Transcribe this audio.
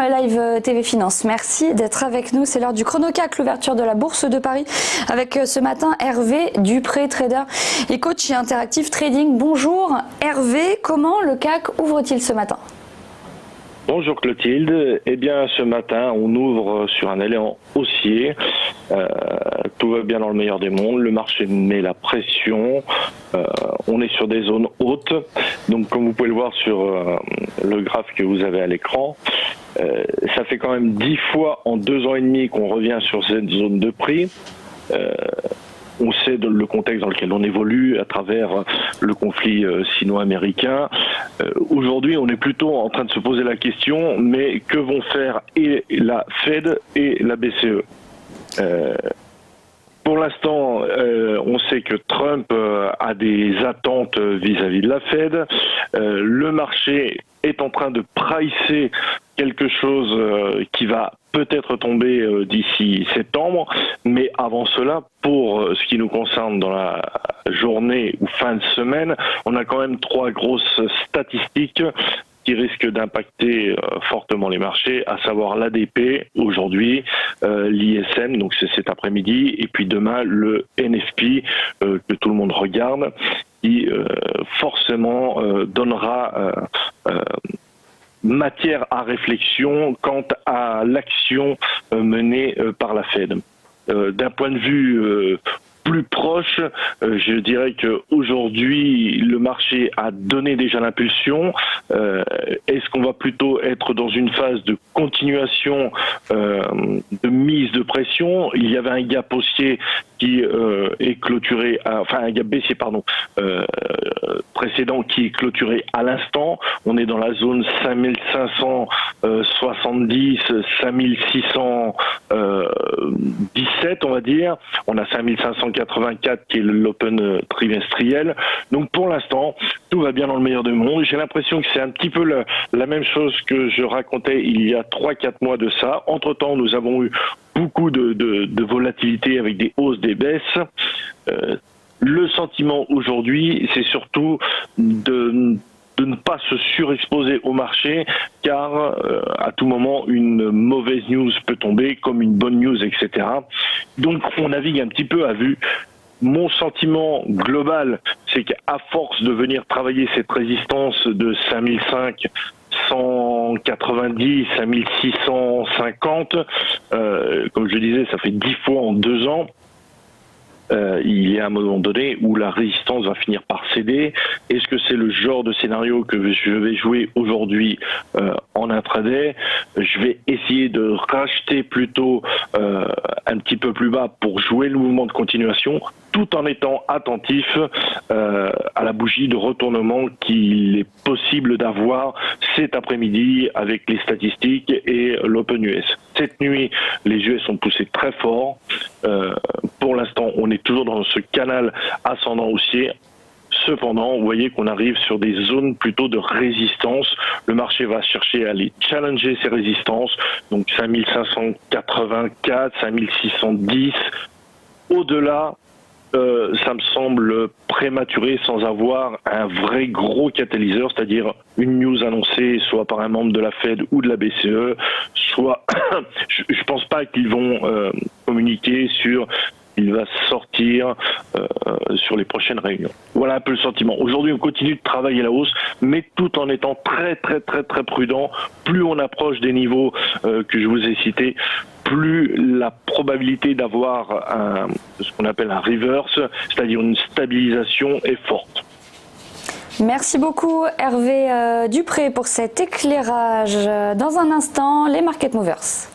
le live TV Finance. Merci d'être avec nous. C'est l'heure du chrono-CAC, l'ouverture de la Bourse de Paris avec ce matin Hervé Dupré, trader et coach chez Interactive Trading. Bonjour Hervé, comment le CAC ouvre-t-il ce matin ? Bonjour Clotilde. Eh bien, ce matin, on ouvre sur un élément haussier. Tout va bien dans le meilleur des mondes. Le marché met la pression. On est sur des zones hautes. Donc, comme vous pouvez le voir sur le graphe que vous avez à l'écran, ça fait quand même 10 fois en 2 ans et demi qu'on revient sur cette zone de prix. On sait le contexte dans lequel on évolue à travers le conflit sino-américain. Aujourd'hui, on est plutôt en train de se poser la question, mais que vont faire et la Fed et la BCE ? Pour l'instant, on sait que Trump a des attentes vis-à-vis de la Fed. Le marché est en train de pricer quelque chose qui va peut-être tomber d'ici septembre, mais avant cela, pour ce qui nous concerne dans la journée ou fin de semaine, on a quand même 3 grosses statistiques qui risquent d'impacter fortement les marchés, à savoir l'ADP aujourd'hui, l'ISM, donc c'est cet après-midi, et puis demain le NFP que tout le monde regarde, qui forcément donnera matière à réflexion quant à l'action menée par la Fed. D'un point de vue plus proche, je dirais qu'aujourd'hui, le marché a donné déjà l'impulsion. Est-ce qu'on va plutôt être dans une phase de continuation, de mise de pression ? Il y avait un gap haussier qui est clôturé, un gap baissier, précédent qui est clôturé à l'instant. On est dans la zone 5570, 5617, on va dire. On a 5584 qui est l'open trimestriel. Donc pour l'instant, tout va bien dans le meilleur des mondes. J'ai l'impression que c'est un petit peu la même chose que je racontais il y a 3-4 mois de ça. Entre-temps, nous avons eu beaucoup de volatilité avec des hausses, des baisses. Le sentiment aujourd'hui, c'est surtout de ne pas se surexposer au marché, car à tout moment, une mauvaise news peut tomber, comme une bonne news, etc. Donc, on navigue un petit peu à vue. Mon sentiment global, c'est qu'à force de venir travailler cette résistance de 5005, 190, 5650, comme je disais, ça fait 10 fois en 2 ans. Il y a un moment donné où la résistance va finir par céder. Est-ce que c'est le genre de scénario que je vais jouer aujourd'hui en intraday ? Je vais essayer de racheter plutôt un petit peu plus bas pour jouer le mouvement de continuation, tout en étant attentif à la bougie de retournement qu'il est possible d'avoir cet après-midi avec les statistiques et l'Open US. Cette nuit, les US ont poussé très fort. Pour l'instant, on est toujours dans ce canal ascendant haussier. Cependant, vous voyez qu'on arrive sur des zones plutôt de résistance. Le marché va chercher à aller challenger ces résistances. Donc 5584, 5610. Au-delà, ça me semble prématuré sans avoir un vrai gros catalyseur, c'est-à-dire une news annoncée soit par un membre de la Fed ou de la BCE, soit je pense pas qu'ils vont communiquer sur il va sortir sur les prochaines réunions. Voilà un peu le sentiment. Aujourd'hui, on continue de travailler la hausse, mais tout en étant très très très très prudent. Plus on approche des niveaux que je vous ai cités, plus la probabilité d'avoir ce qu'on appelle un reverse, c'est-à-dire une stabilisation, est forte. Merci beaucoup Hervé Dupré pour cet éclairage. Dans un instant, les Market Movers.